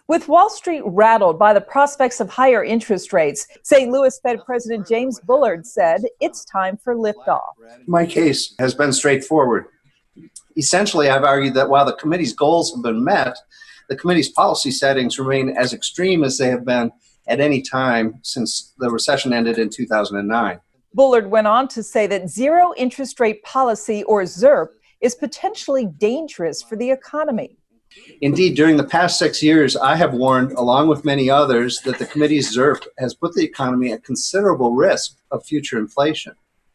With Wall Street rattled by the prospects of higher interest rates, St. Louis Fed President James Bullard said it's time for liftoff. My case has been straightforward. Essentially, I've argued that while the committee's goals have been met, the committee's policy settings remain as extreme as they have been at any time since the recession ended in 2009. Bullard went on to say that zero interest rate policy, or ZIRP, is potentially dangerous for the economy. Indeed, during the past 6 years, I have warned, along with many others, that the committee's ZIRP has put the economy at considerable risk of future inflation.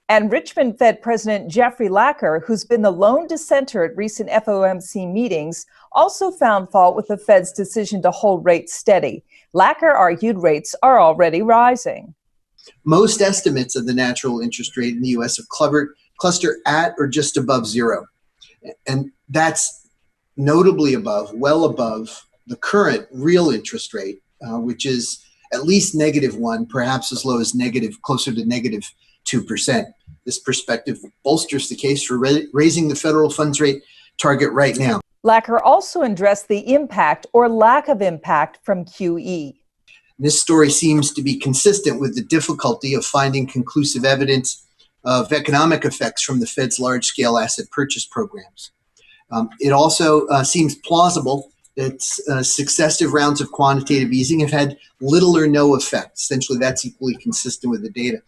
And Richmond Fed President Jeffrey Lacker, who's been the lone dissenter at recent FOMC meetings, also found fault with the Fed's decision to hold rates steady. Lacker argued rates are already rising. Most estimates of the natural interest rate in the U.S. have cluster at or just above zero. And that's notably well above the current real interest rate, which is at least -1, perhaps as low as closer to -2%. This perspective bolsters the case for raising the federal funds rate target right now. Lacker also addressed the impact or lack of impact from QE. This story seems to be consistent with the difficulty of finding conclusive evidence of economic effects from the Fed's large-scale asset purchase programs. It also seems plausible that successive rounds of quantitative easing have had little or no effect. Essentially, that's equally consistent with the data.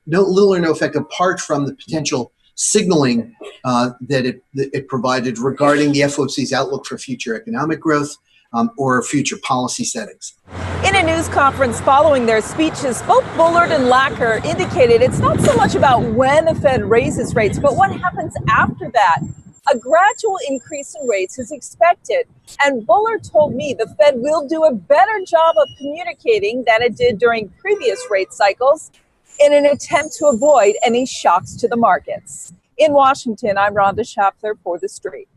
Little or no effect apart from the potential signaling that it provided regarding the FOMC's outlook for future economic growth or future policy settings. In a news conference following their speeches, both Bullard and Lacker indicated it's not so much about when the Fed raises rates, but what happens after that. A gradual increase in rates is expected, and Bullard told me the Fed will do a better job of communicating than it did during previous rate cycles in an attempt to avoid any shocks to the markets. In Washington, I'm Rhonda Schaffler for TheStreet.